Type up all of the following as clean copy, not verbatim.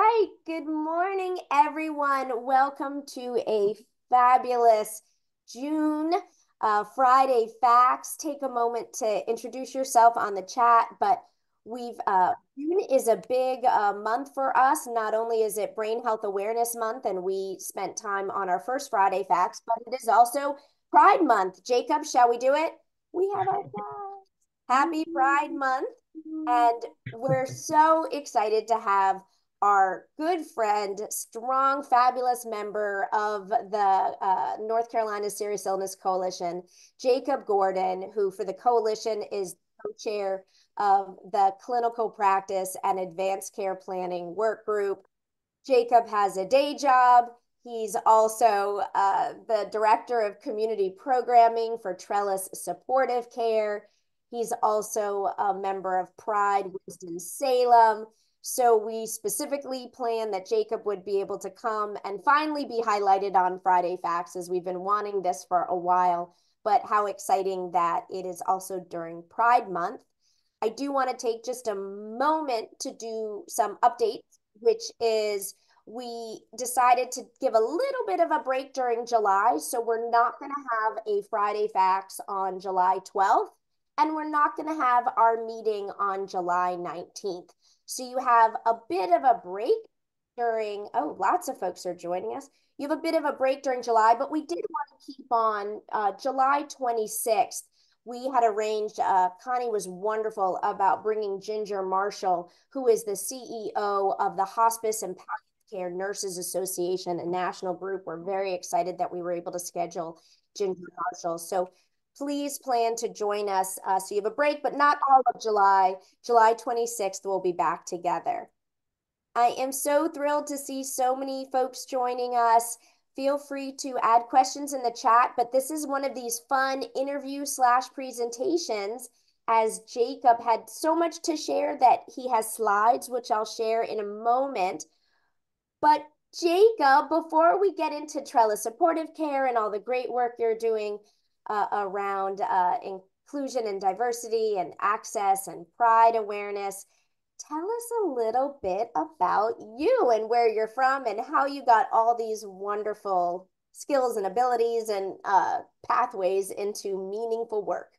right. Good morning, everyone. Welcome to a fabulous June Friday Facts. Take a moment to introduce yourself on the chat, but June is a big month for us. Not only is it Brain Health Awareness Month, and we spent time on our first Friday Facts, but it is also Pride Month. Jacob, shall we do it? We have our flags. Happy Pride Month. And we're so excited to have our good friend, strong, fabulous member of the North Carolina Serious Illness Coalition, Jacob Gordon, who for the coalition is co-chair of the Clinical Practice and Advanced Care Planning Work Group. Jacob has a day job. He's also the director of community programming for Trellis Supportive Care. He's also a member of Pride Winston-Salem. So we specifically planned that Jacob would be able to come and finally be highlighted on Friday Facts, as we've been wanting this for a while. But how exciting that it is also during Pride Month. I do want to take just a moment to do some updates, which is we decided to give a little bit of a break during July. So we're not going to have a Friday Facts on July 12th, and we're not going to have our meeting on July 19th. So you have a bit of a break during, oh, lots of folks are joining us. You have a bit of a break during July, but we did want to keep on July 26th. We had arranged, Connie was wonderful about bringing Ginger Marshall, who is the CEO of the Hospice and Palliative Care Nurses Association, a national group. We're very excited that we were able to schedule Ginger Marshall. So please plan to join us. So you have a break, but not all of July. July 26th, we'll be back together. I am so thrilled to see so many folks joining us. Feel free to add questions in the chat, but this is one of these fun interview/presentations, as Jacob had so much to share that he has slides, which I'll share in a moment. But Jacob, before we get into Trellis Supportive Care and all the great work you're doing around inclusion and diversity and access and pride awareness, tell us a little bit about you and where you're from and how you got all these wonderful skills and abilities and pathways into meaningful work.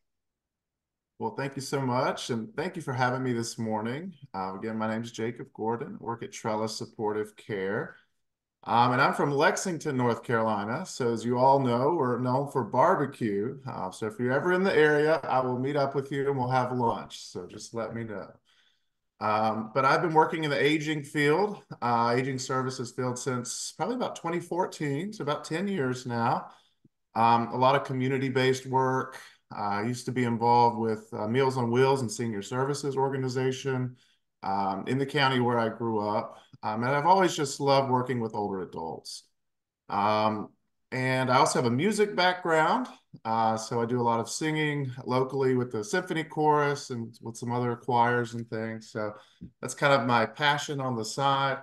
Well, thank you so much, and thank you for having me this morning. Again, my name is Jacob Gordon, work at Trellis Supportive Care, and I'm from Lexington, North Carolina. So as you all know, we're known for barbecue. So if you're ever in the area, I will meet up with you and we'll have lunch. So just let me know. But I've been working in the aging field, aging services field since probably about 2014, so about 10 years now. A lot of community-based work. I used to be involved with Meals on Wheels and Senior Services Organization in the county where I grew up. And I've always just loved working with older adults. Um, and I also have a music background. So I do a lot of singing locally with the symphony chorus and with some other choirs and things. So that's kind of my passion on the side.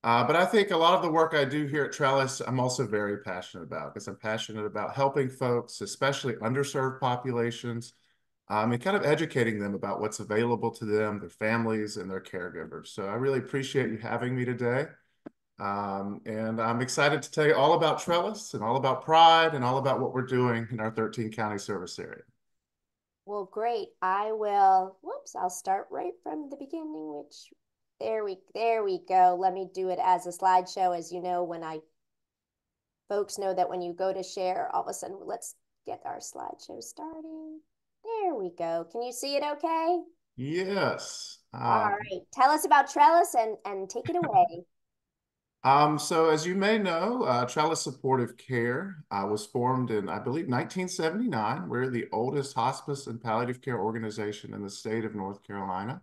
But I think a lot of the work I do here at Trellis, I'm also very passionate about, because I'm passionate about helping folks, especially underserved populations, and kind of educating them about what's available to them, their families, and their caregivers. So I really appreciate you having me today. And I'm excited to tell you all about Trellis and all about Pride and all about what we're doing in our 13 county service area. Well, great. I'll start right from the beginning, which there we go. Let me do it as a slideshow. As you know, folks know that when you go to share, all of a sudden, let's get our slideshow starting. There we go. Can you see it okay? Yes. All right. Tell us about Trellis and take it away. So as you may know, Trellis Supportive Care was formed in, I believe, 1979. We're the oldest hospice and palliative care organization in the state of North Carolina.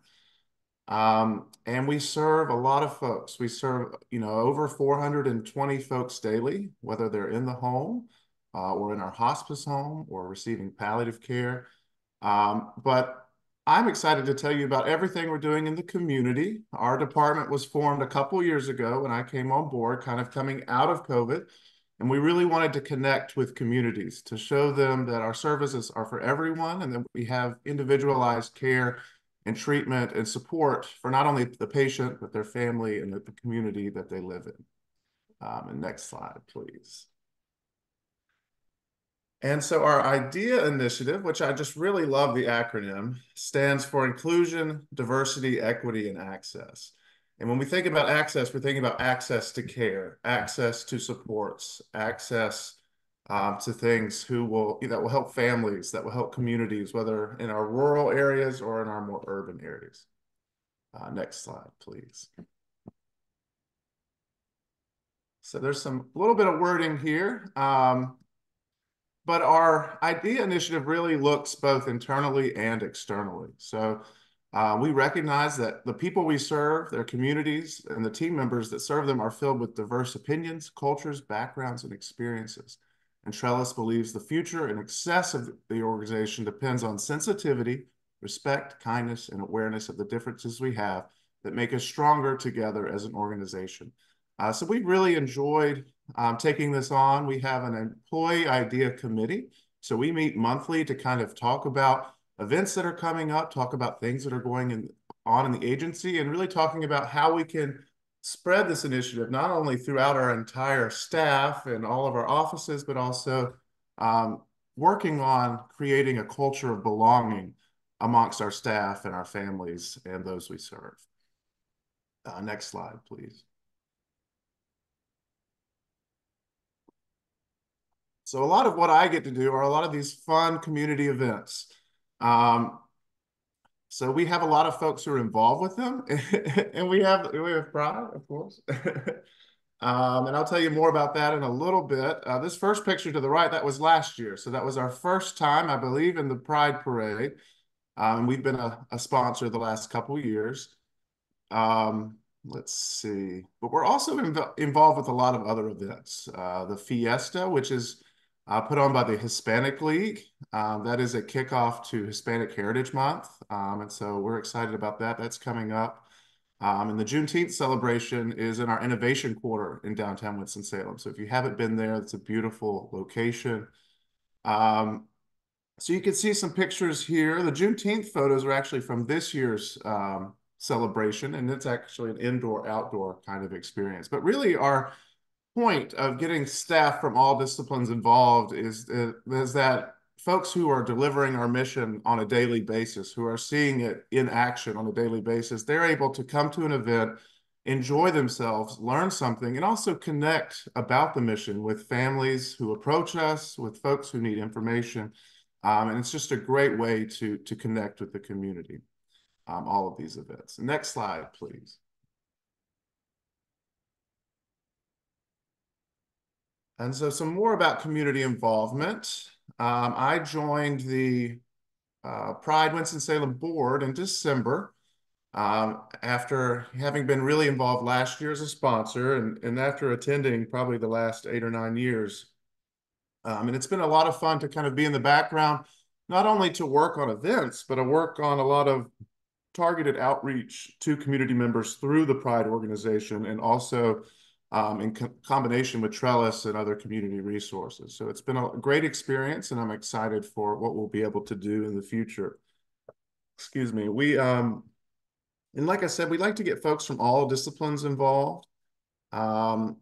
And we serve a lot of folks. We serve, over 420 folks daily, whether they're in the home or in our hospice home or receiving palliative care. But I'm excited to tell you about everything we're doing in the community. Our department was formed a couple years ago when I came on board, kind of coming out of COVID. And we really wanted to connect with communities to show them that our services are for everyone and that we have individualized care and treatment and support for not only the patient, but their family and the community that they live in. And next slide, please. And so our IDEA initiative, which I just really love the acronym, stands for Inclusion, Diversity, Equity, and Access. And when we think about access, we're thinking about access to care, access to supports, access to things that will help families, that will help communities, whether in our rural areas or in our more urban areas. Next slide, please. So there's a little bit of wording here. But our IDEA initiative really looks both internally and externally. So we recognize that the people we serve, their communities, and the team members that serve them are filled with diverse opinions, cultures, backgrounds, and experiences. And Trellis believes the future and success of the organization depends on sensitivity, respect, kindness, and awareness of the differences we have that make us stronger together as an organization. So we really enjoyed taking this on. We have an employee idea committee. So we meet monthly to kind of talk about events that are coming up, talk about things that are on in the agency, and really talking about how we can spread this initiative, not only throughout our entire staff and all of our offices, but also working on creating a culture of belonging amongst our staff and our families and those we serve. Next slide, please. So a lot of what I get to do are a lot of these fun community events. So we have a lot of folks who are involved with them, and we have pride, of course. And I'll tell you more about that in a little bit. This first picture to the right, that was last year. So that was our first time, I believe, in the Pride Parade. We've been a sponsor the last couple of years. Let's see. But we're also involved with a lot of other events. The Fiesta, which is put on by the Hispanic League. That is a kickoff to Hispanic Heritage Month. And so we're excited about that. That's coming up. And the Juneteenth celebration is in our Innovation Quarter in downtown Winston-Salem. So if you haven't been there, it's a beautiful location. So you can see some pictures here. The Juneteenth photos are actually from this year's celebration, and it's actually an indoor-outdoor kind of experience. But really, our point of getting staff from all disciplines involved is that folks who are delivering our mission on a daily basis, who are seeing it in action on a daily basis, they're able to come to an event, enjoy themselves, learn something, and also connect about the mission with families who approach us, with folks who need information. And it's just a great way to connect with the community, all of these events. Next slide, please. And so some more about community involvement. I joined the Pride Winston-Salem board in December after having been really involved last year as a sponsor and after attending probably the last 8 or 9 years. And it's been a lot of fun to kind of be in the background, not only to work on events, but to work on a lot of targeted outreach to community members through the Pride organization and also in combination with Trellis and other community resources. So it's been a great experience, and I'm excited for what we'll be able to do in the future. Excuse me. And like I said, we like to get folks from all disciplines involved.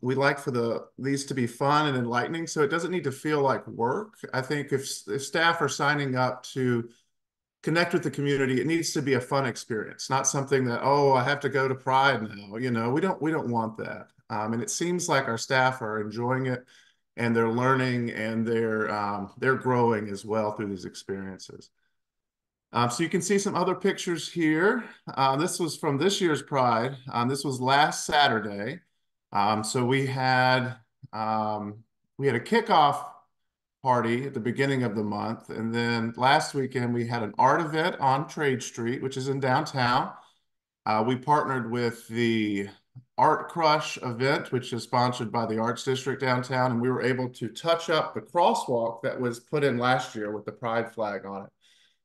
We like for these to be fun and enlightening, so it doesn't need to feel like work. I think if staff are signing up to connect with the community, it needs to be a fun experience, not something that, oh, I have to go to Pride now. We don't want that. And it seems like our staff are enjoying it, and they're learning, and they're growing as well through these experiences. So you can see some other pictures here. This was from this year's Pride. This was last Saturday. So we had a kickoff party at the beginning of the month. And then last weekend, we had an art event on Trade Street, which is in downtown. We partnered with the Art Crush event, which is sponsored by the Arts District downtown. And we were able to touch up the crosswalk that was put in last year with the Pride flag on it.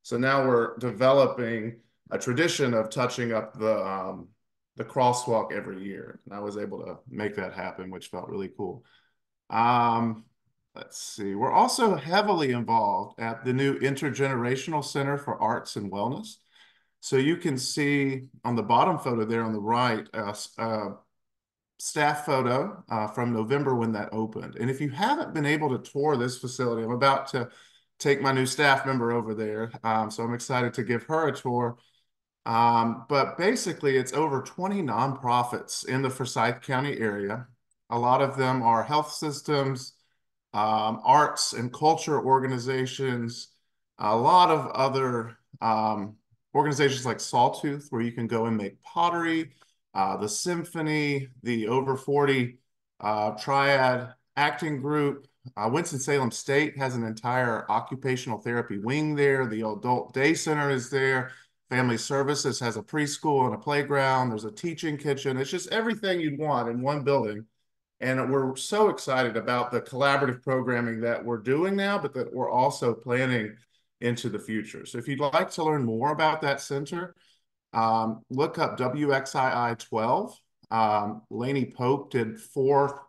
So now we're developing a tradition of touching up the crosswalk every year. And I was able to make that happen, which felt really cool. Let's see. We're also heavily involved at the new Intergenerational Center for Arts and Wellness. So you can see on the bottom photo there on the right, a staff photo from November when that opened. And if you haven't been able to tour this facility, I'm about to take my new staff member over there. So I'm excited to give her a tour. But basically, it's over 20 nonprofits in the Forsyth County area. A lot of them are health systems, arts and culture organizations, a lot of other organizations like Sawtooth, where you can go and make pottery, the Symphony, the Over 40 Triad Acting Group. Winston-Salem State has an entire occupational therapy wing there. The Adult Day Center is there. Family Services has a preschool and a playground. There's a teaching kitchen. It's just everything you'd want in one building. And we're so excited about the collaborative programming that we're doing now, but that we're also planning into the future. So if you'd like to learn more about that center, look up WXII 12. Lainey Pope did 4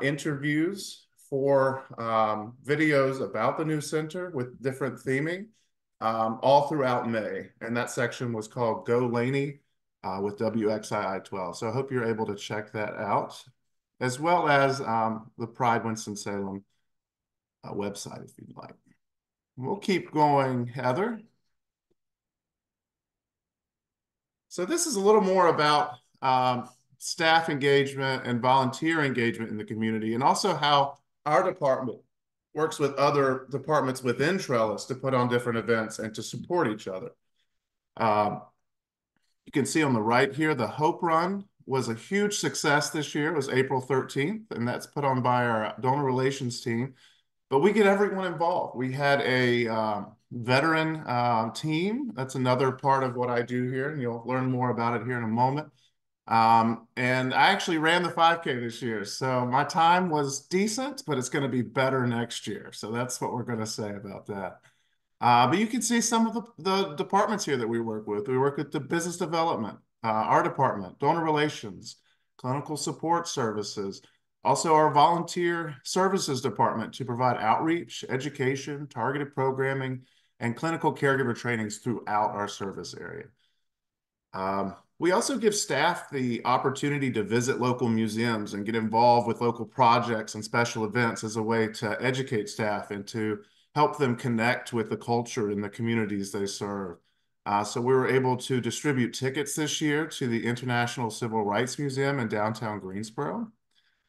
interviews, 4 videos about the new center with different theming all throughout May. And that section was called Go Lainey with WXII 12. So I hope you're able to check that out, as well as the Pride Winston-Salem website if you'd like. We'll keep going, Heather. So this is a little more about staff engagement and volunteer engagement in the community, and also how our department works with other departments within Trellis to put on different events and to support each other. You can see on the right here, the Hope Run was a huge success this year. It was April 13th, and that's put on by our donor relations team. But we get everyone involved. We had a veteran team. That's another part of what I do here, and you'll learn more about it here in a moment. And I actually ran the 5K this year. So my time was decent, but it's going to be better next year. So that's what we're going to say about that. But you can see some of the departments here that we work with. We work with the business development, our department, donor relations, clinical support services, also our volunteer services department to provide outreach, education, targeted programming, and clinical caregiver trainings throughout our service area. We also give staff the opportunity to visit local museums and get involved with local projects and special events as a way to educate staff and to help them connect with the culture in the communities they serve. So we were able to distribute tickets this year to the International Civil Rights Museum in downtown Greensboro.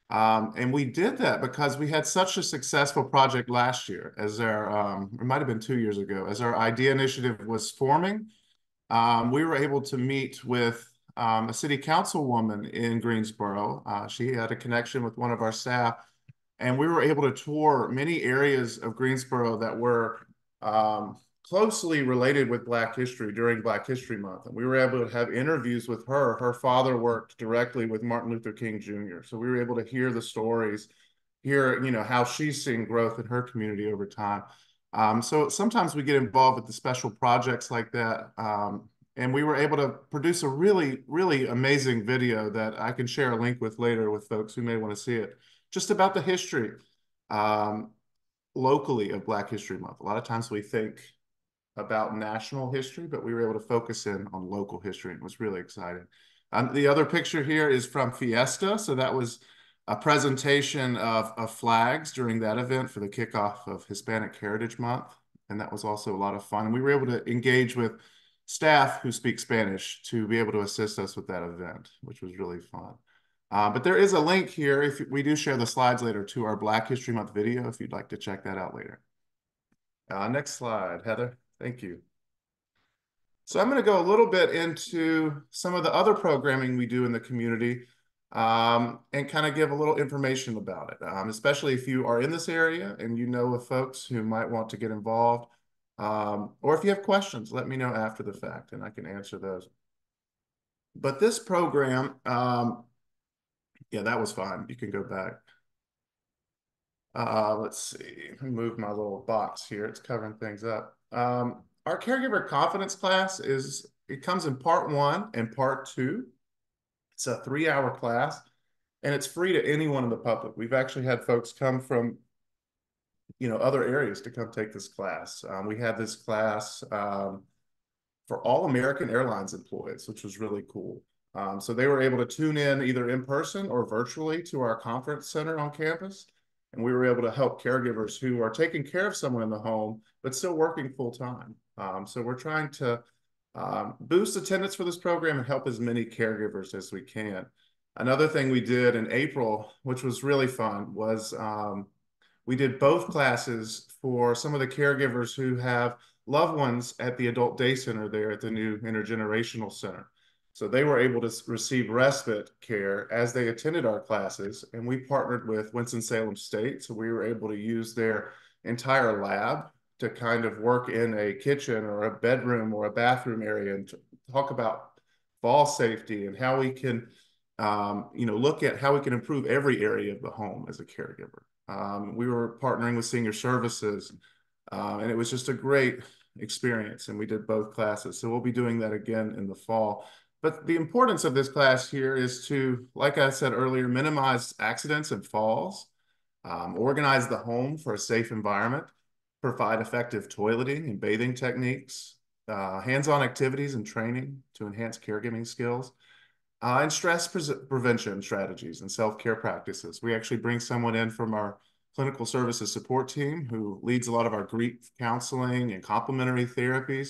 And we did that because we had such a successful project last year as it might have been 2 years ago, as our idea initiative was forming. We were able to meet with a city councilwoman in Greensboro. She had a connection with one of our staff, and we were able to tour many areas of Greensboro that were closely related with Black history during Black History Month. And we were able to have interviews with her. Her father worked directly with Martin Luther King Jr. So we were able to hear the stories, hear, how she's seeing growth in her community over time. So sometimes we get involved with the special projects like that. And we were able to produce a really, really amazing video that I can share a link with later with folks who may want to see it, just about the history locally of Black History Month. A lot of times we think about national history, but we were able to focus in on local history, and it was really exciting. The other picture here is from Fiesta. So that was a presentation of flags during that event for the kickoff of Hispanic Heritage Month. And that was also a lot of fun. And we were able to engage with staff who speak Spanish to be able to assist us with that event, which was really fun. But there is a link here, if we do share the slides later, to our Black History Month video, if you'd like to check that out later. Next slide, Heather. Thank you. So I'm going to go a little bit into some of the other programming we do in the community and kind of give a little information about it, especially if you are in this area and you know of folks who might want to get involved. Or if you have questions, let me know after the fact and I can answer those. But this program, yeah, that was fine. You can go back. Let's see. Let me move my little box here. It's covering things up. Our caregiver confidence class it comes in part 1 and part 2. It's a 3-hour class, and it's free to anyone in the public. We've actually had folks come from, other areas to come take this class. We had this class for all American Airlines employees, which was really cool. So they were able to tune in either in person or virtually to our conference center on campus. And we were able to help caregivers who are taking care of someone in the home, but still working full time. So we're trying to boost attendance for this program and help as many caregivers as we can. Another thing we did in April, which was really fun, was we did both classes for some of the caregivers who have loved ones at the adult day center there at the new intergenerational center. So they were able to receive respite care as they attended our classes, and we partnered with Winston-Salem State. So we were able to use their entire lab to kind of work in a kitchen or a bedroom or a bathroom area and talk about fall safety and how we can, look at how we can improve every area of the home as a caregiver. We were partnering with senior services, and it was just a great experience. And we did both classes. So we'll be doing that again in the fall. But the importance of this class here is to, like I said earlier, minimize accidents and falls, organize the home for a safe environment, provide effective toileting and bathing techniques, hands-on activities and training to enhance caregiving skills, and stress prevention strategies and self-care practices. We actually bring someone in from our clinical services support team who leads a lot of our grief counseling and complementary therapies.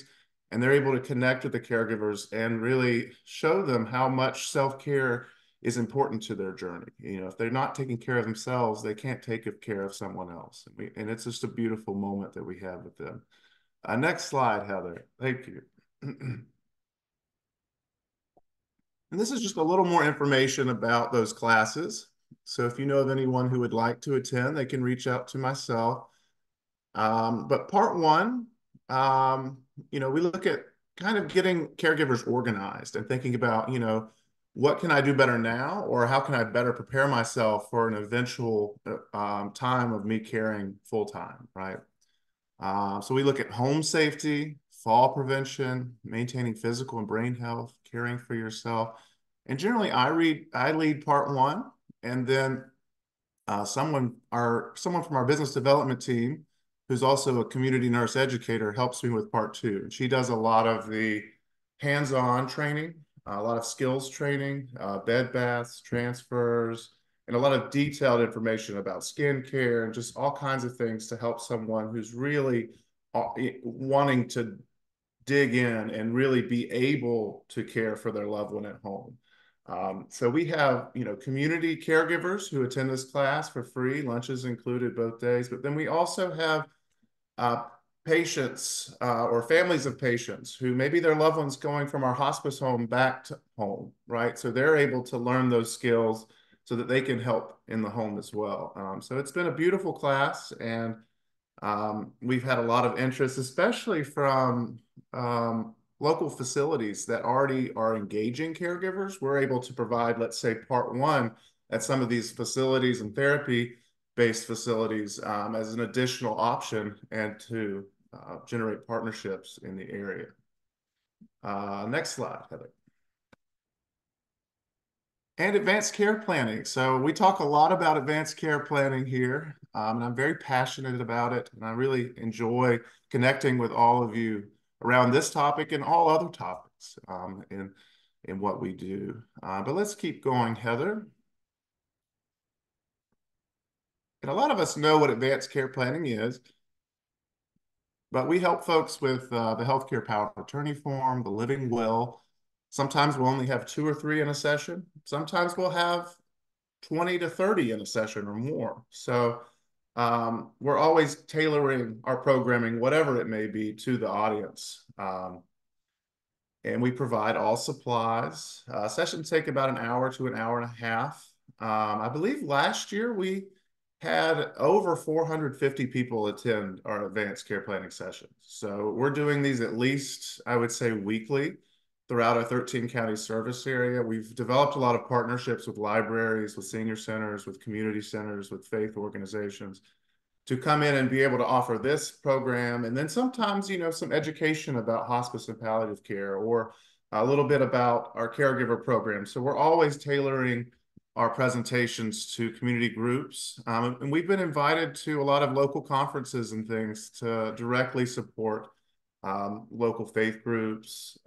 And they're able to connect with the caregivers and really show them how much self-care is important to their journey. If they're not taking care of themselves, they can't take care of someone else. And it's just a beautiful moment that we have with them. Next slide, Heather. Thank you. And this is just a little more information about those classes. So if you know of anyone who would like to attend, they can reach out to myself. But part one, we look at kind of getting caregivers organized and thinking about, what can I do better now, or how can I better prepare myself for an eventual time of me caring full time, right? So we look at home safety, fall prevention, maintaining physical and brain health, caring for yourself. And generally, I lead part one, and then someone from our business development team, who's also a community nurse educator, helps me with part two. And she does a lot of the hands-on training, a lot of skills training, bed baths, transfers, and a lot of detailed information about skincare and just all kinds of things to help someone who's really wanting to dig in and really be able to care for their loved one at home. So we have, community caregivers who attend this class for free, lunches included both days, but then we also have patients or families of patients who maybe their loved ones going from our hospice home back to home, right? So they're able to learn those skills so that they can help in the home as well. So it's been a beautiful class, and we've had a lot of interest, especially from local facilities that already are engaging caregivers. We're able to provide, let's say, part one at some of these facilities and therapy-based facilities as an additional option and to generate partnerships in the area. Next slide, Heather. And advanced care planning. So we talk a lot about advanced care planning here, and I'm very passionate about it, and I really enjoy connecting with all of you around this topic and all other topics in what we do. But let's keep going, Heather. And a lot of us know what advanced care planning is, but we help folks with the healthcare power of attorney form, the living will. Sometimes we'll only have 2 or 3 in a session. Sometimes we'll have 20 to 30 in a session or more. So we're always tailoring our programming, whatever it may be, to the audience. And we provide all supplies. Sessions take about an hour to an hour and a half. I believe last year we had over 450 people attend our advanced care planning sessions. So we're doing these at least, I would say, weekly throughout our 13 county service area. We've developed a lot of partnerships with libraries, with senior centers, with community centers, with faith organizations to come in and be able to offer this program. And then sometimes, some education about hospice and palliative care, or a little bit about our caregiver program. So we're always tailoring our presentations to community groups. And we've been invited to a lot of local conferences and things to directly support local faith groups,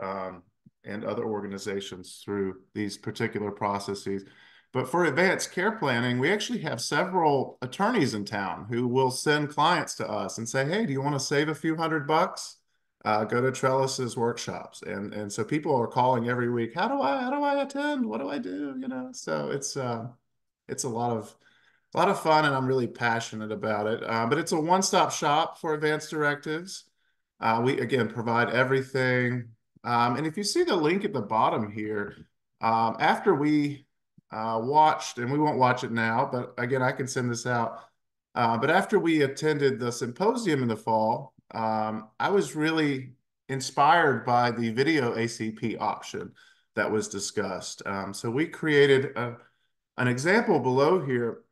and other organizations through these particular processes. But for advanced care planning, we actually have several attorneys in town who will send clients to us and say, "Hey, do you want to save a few $100? Go to Trellis's workshops." And so people are calling every week, how do I attend? What do I do? So it's a lot of fun, and I'm really passionate about it. But it's a one-stop shop for advanced directives. We again provide everything. And if you see the link at the bottom here, after we watched, and we won't watch it now, but again, I can send this out. But after we attended the symposium in the fall, I was really inspired by the video ACP option that was discussed. So we created an example below here,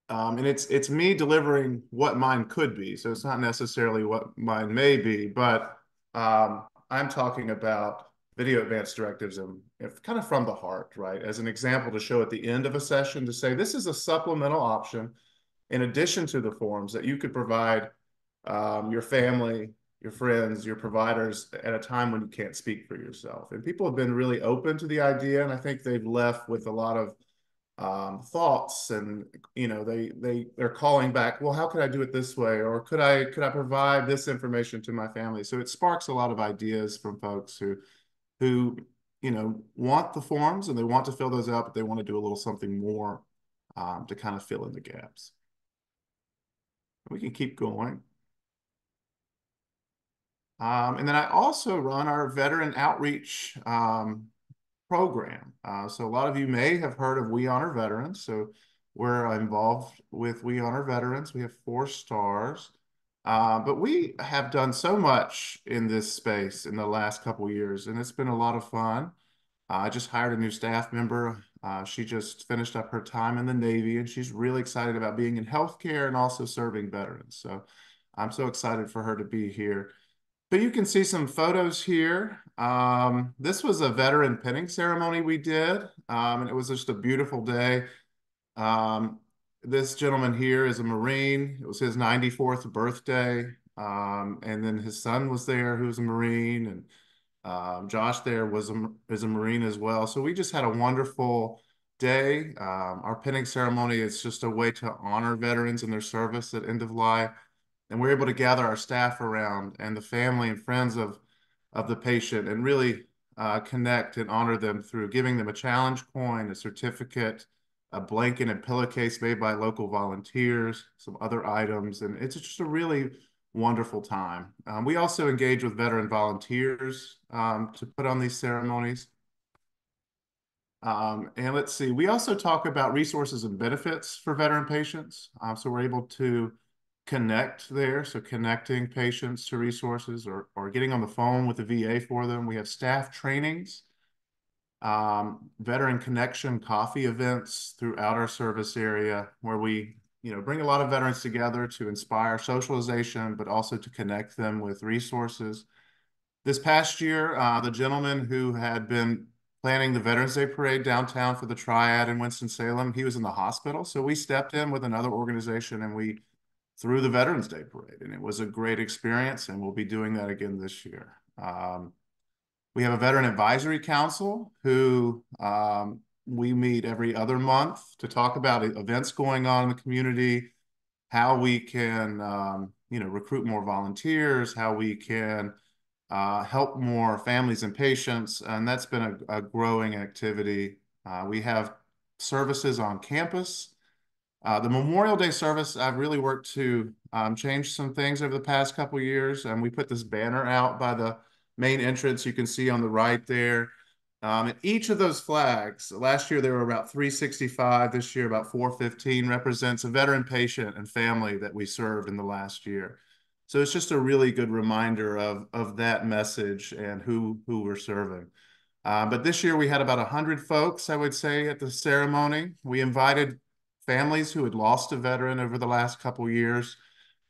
and it's me delivering what mine could be. So it's not necessarily what mine may be, but I'm talking about video advanced directives and if kind of from the heart, right? As an example to show at the end of a session to say this is a supplemental option in addition to the forms that you could provide your family, your friends, your providers at a time when you can't speak for yourself. And people have been really open to the idea, and I think they've left with a lot of thoughts, and they're calling back, well, how could I do it this way, or could I provide this information to my family? So it sparks a lot of ideas from folks who want the forms and they want to fill those out, but they want to do a little something more to kind of fill in the gaps. We can keep going. And then I also run our veteran outreach program. So a lot of you may have heard of We Honor Veterans. So we're involved with We Honor Veterans. We have 4 stars. But we have done so much in this space in the last couple of years, and it's been a lot of fun. I just hired a new staff member. She just finished up her time in the Navy, and she's really excited about being in healthcare and also serving veterans. So I'm so excited for her to be here. But you can see some photos here. This was a veteran pinning ceremony we did, and it was just a beautiful day. Um, this gentleman here is a Marine. It was his 94th birthday. And then his son was there, who was a Marine, and Josh there is a Marine as well. So we just had a wonderful day. Our pinning ceremony is just a way to honor veterans and their service at end of life, and we're able to gather our staff around and the family and friends of the patient and really connect and honor them through giving them a challenge coin, a certificate, a blanket and pillowcase made by local volunteers, some other items, and it's just a really wonderful time. We also engage with veteran volunteers to put on these ceremonies. And let's see, we also talk about resources and benefits for veteran patients. So we're able to connect there. So connecting patients to resources, or getting on the phone with the VA for them. We have staff trainings, veteran connection coffee events throughout our service area where we bring a lot of veterans together to inspire socialization, but also to connect them with resources. This past year, the gentleman who had been planning the Veterans Day Parade downtown for the Triad in Winston-Salem, he was in the hospital. So we stepped in with another organization and we threw the Veterans Day Parade. And it was a great experience, and we'll be doing that again this year. We have a Veteran Advisory Council who we meet every other month to talk about events going on in the community, how we can recruit more volunteers, how we can help more families and patients, and that's been a growing activity. We have services on campus. The Memorial Day service, I've really worked to change some things over the past couple of years. We put this banner out by the main entrance you can see on the right there. And each of those flags, last year there were about 365, this year about 415, represents a veteran patient and family that we served in the last year. So it's just a really good reminder of that message and who we're serving. But this year we had about 100 folks, I would say, at the ceremony. We invited families who had lost a veteran over the last couple of years.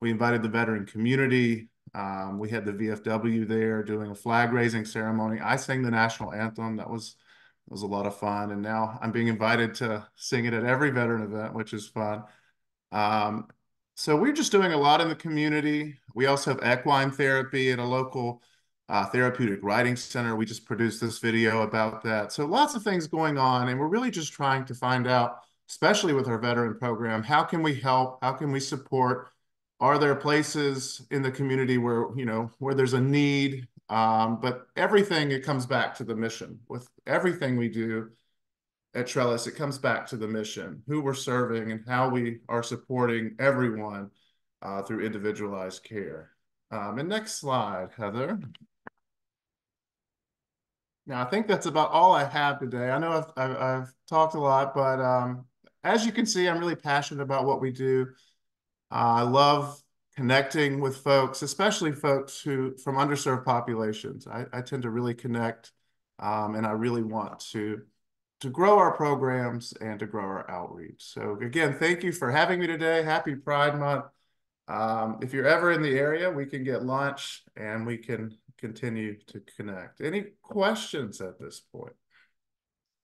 We invited the veteran community. We had the VFW there doing a flag raising ceremony. I sang the national anthem. That was a lot of fun. And now I'm being invited to sing it at every veteran event, which is fun. So we're just doing a lot in the community. We also have equine therapy at a local therapeutic riding center. We just produced this video about that. So lots of things going on, and we're really just trying to find out, especially with our veteran program, how can we help? How can we support? Are there places in the community where, where there's a need? But everything, it comes back to the mission. With everything we do at Trellis, it comes back to the mission, who we're serving, and how we are supporting everyone through individualized care. And next slide, Heather. Now, I think that's about all I have today. I know I've talked a lot, but as you can see, I'm really passionate about what we do. I love connecting with folks, especially folks who from underserved populations. I tend to really connect, and I really want to grow our programs and to grow our outreach. So again, thank you for having me today. Happy Pride Month. If you're ever in the area, we can get lunch and we can continue to connect. Any questions at this point?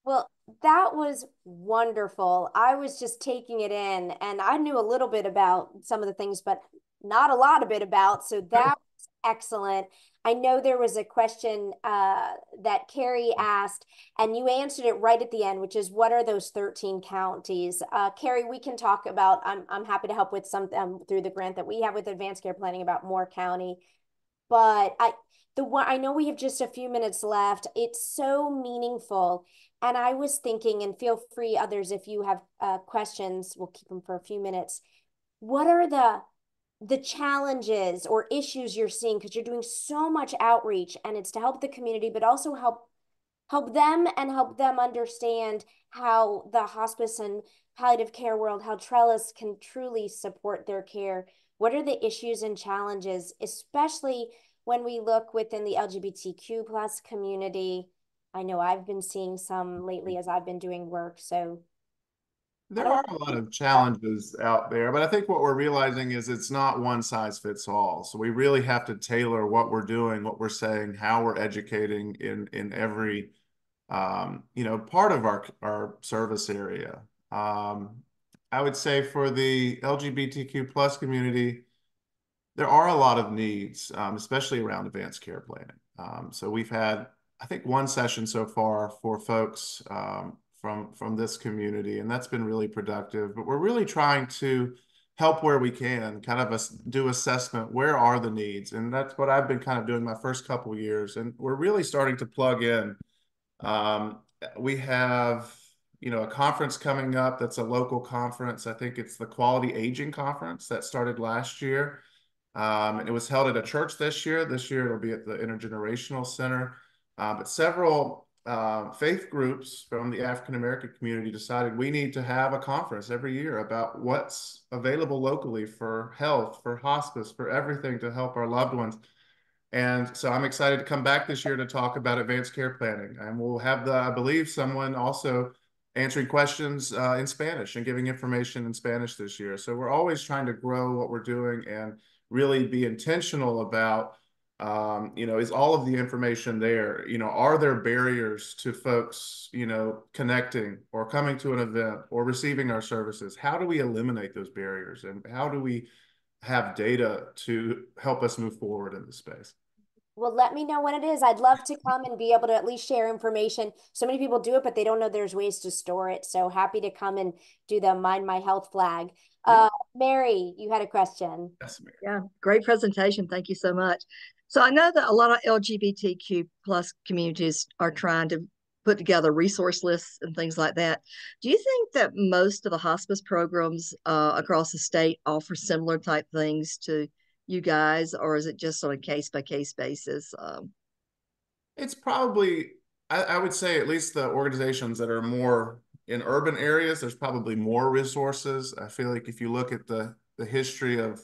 Well, that was wonderful. I was just taking it in, and I knew a little bit about some of the things, but not a lot of it about. So that was excellent. I know there was a question that Carrie asked, and you answered it right at the end, which is what are those 13 counties? Carrie, we can talk about. I'm happy to help with some through the grant that we have with Advanced Care Planning about Moore County. But the one I know we have just a few minutes left. It's so meaningful. And I was thinking, and feel free others if you have questions, we'll keep them for a few minutes. What are the challenges or issues you're seeing? Because you're doing so much outreach and it's to help the community, but also help them and help them understand how the hospice and palliative care world, how Trellis can truly support their care. What are the issues and challenges, especially when we look within the LGBTQ plus community? I know I've been seeing some lately as I've been doing work. So I There don't are a lot of challenges out there, but I think what we're realizing is it's not one size fits all. So we really have to tailor what we're doing, what we're saying, how we're educating in every part of our service area. I would say for the LGBTQ plus community, there are a lot of needs, especially around advanced care planning. So we've had, I think, one session so far for folks from this community, and that's been really productive. But we're really trying to help where we can, kind of do assessment. Where are the needs? And that's what I've been kind of doing my first couple of years, and we're really starting to plug in. Um, we have, a conference coming up that's a local conference. I think it's the Quality Aging Conference that started last year. And it was held at a church this year. This year it'll be at the Intergenerational Center. But several faith groups from the African American community decided we need to have a conference every year about what's available locally for health, for hospice, for everything to help our loved ones. And so I'm excited to come back this year to talk about advanced care planning. And we'll have I believe, someone also answering questions in Spanish and giving information in Spanish this year. So we're always trying to grow what we're doing and really be intentional about, is all of the information there? Are there barriers to folks, connecting or coming to an event or receiving our services? How do we eliminate those barriers? And how do we have data to help us move forward in the space? Well, let me know when it is. I'd love to come and be able to at least share information. So many people do it, but they don't know there's ways to store it. So happy to come and do the Mind My Health flag. Yeah. Mary, you had a question. Yes, ma'am. Yeah, great presentation. Thank you so much. So I know that a lot of LGBTQ plus communities are trying to put together resource lists and things like that. Do you think that most of the hospice programs across the state offer similar type things to you guys, or is it just on a case by case basis? It's probably, I would say, at least the organizations that are more in urban areas, there's probably more resources. I feel like if you look at the history of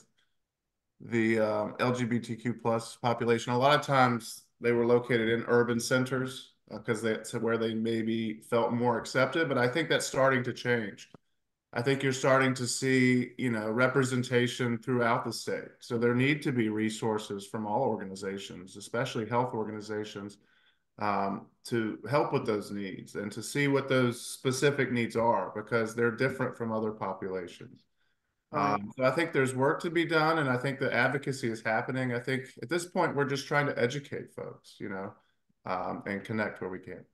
the LGBTQ plus population, a lot of times they were located in urban centers because that's where they maybe felt more accepted. But I think that's starting to change. I think you're starting to see, representation throughout the state. So there need to be resources from all organizations, especially health organizations, to help with those needs and to see what those specific needs are because they're different from other populations. Right. So I think there's work to be done, and I think the advocacy is happening. I think at this point, we're just trying to educate folks, and connect where we can.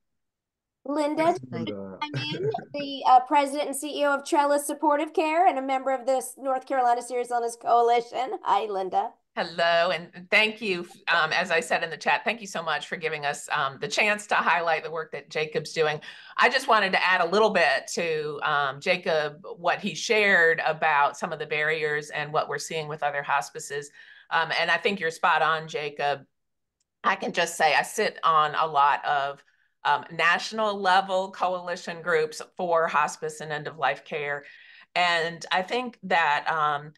Linda, Thanks, Thank Linda. I'm in the president and CEO of Trellis Supportive Care and a member of this North Carolina Serious Illness Coalition. Hi, Linda. Hello, and thank you. As I said in the chat, thank you so much for giving us the chance to highlight the work that Jacob's doing. I just wanted to add a little bit to Jacob, what he shared about some of the barriers and what we're seeing with other hospices. And I think you're spot on, Jacob. I can just say I sit on a lot of national level coalition groups for hospice and end of life care. And I think that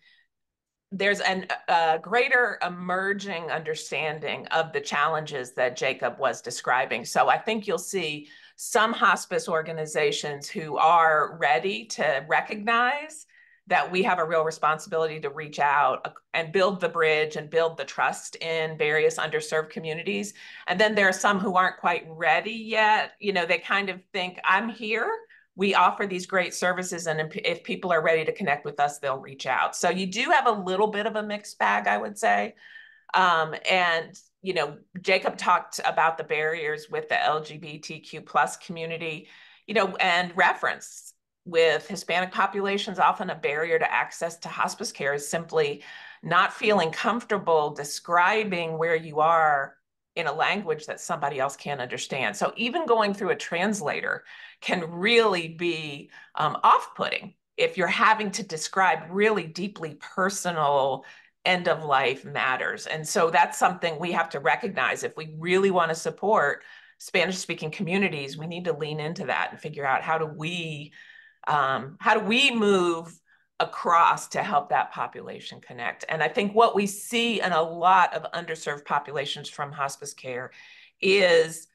there's a greater emerging understanding of the challenges that Jacob was describing. So I think you'll see some hospice organizations who are ready to recognize that we have a real responsibility to reach out and build the bridge and build the trust in various underserved communities. And then there are some who aren't quite ready yet. They kind of think, I'm here, we offer these great services, and if people are ready to connect with us, they'll reach out. So you do have a little bit of a mixed bag, I would say. And Jacob talked about the barriers with the LGBTQ plus community, and reference with Hispanic populations. Often a barrier to access to hospice care is simply not feeling comfortable describing where you are in a language that somebody else can't understand. So even going through a translator can really be off-putting if you're having to describe really deeply personal end of life matters. And so that's something we have to recognize. If we really want to support Spanish speaking communities, we need to lean into that and figure out how do we move across to help that population connect. And I think what we see in a lot of underserved populations from hospice care is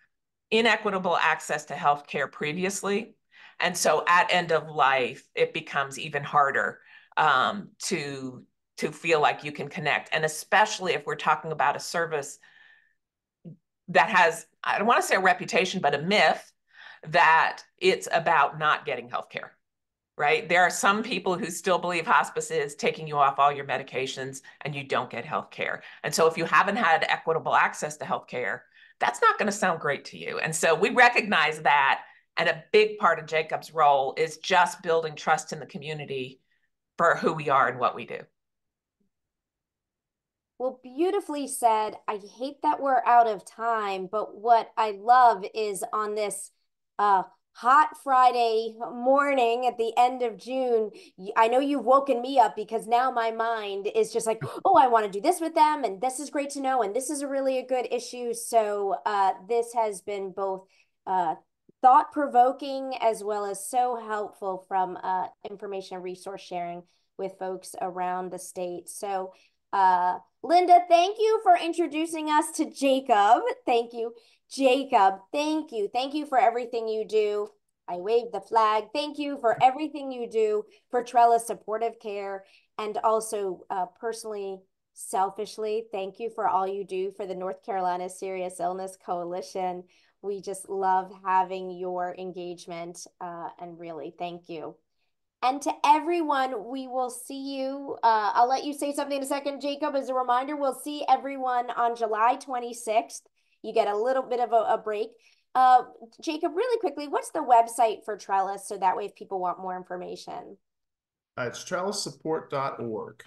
inequitable access to healthcare previously. And so at end of life, it becomes even harder to feel like you can connect. And especially if we're talking about a service that has, I don't want to say a reputation, but a myth that it's about not getting healthcare. Right? There are some people who still believe hospice is taking you off all your medications and you don't get health care. And so if you haven't had equitable access to health care, that's not going to sound great to you. And so we recognize that. And a big part of Jacob's role is just building trust in the community for who we are and what we do. Well, beautifully said. I hate that we're out of time, but what I love is on this hot Friday morning at the end of June, I know you've woken me up because now my mind is just like, oh, I want to do this with them, and this is great to know, and this is a good issue. So this has been both thought-provoking as well as so helpful from information and resource sharing with folks around the state. So Linda, thank you for introducing us to Jacob. Thank you. Jacob, thank you. Thank you for everything you do. I wave the flag. Thank you for everything you do for Trellis Supportive Care. And also personally, selfishly, thank you for all you do for the North Carolina Serious Illness Coalition. We just love having your engagement and really thank you. And to everyone, we will see you. I'll let you say something in a second, Jacob. As a reminder, we'll see everyone on July 26th. You get a little bit of a break. Jacob, really quickly, what's the website for Trellis so that way if people want more information? It's trellissupport.org.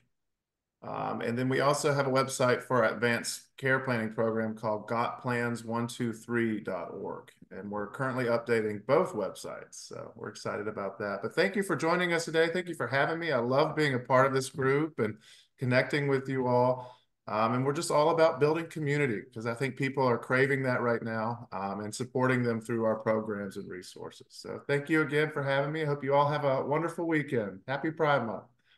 And then we also have a website for our advanced care planning program called gotplans123.org. And we're currently updating both websites. So we're excited about that. But thank you for joining us today. Thank you for having me. I love being a part of this group and connecting with you all. And we're just all about building community because I think people are craving that right now and supporting them through our programs and resources. So thank you again for having me. I hope you all have a wonderful weekend. Happy Pride Month.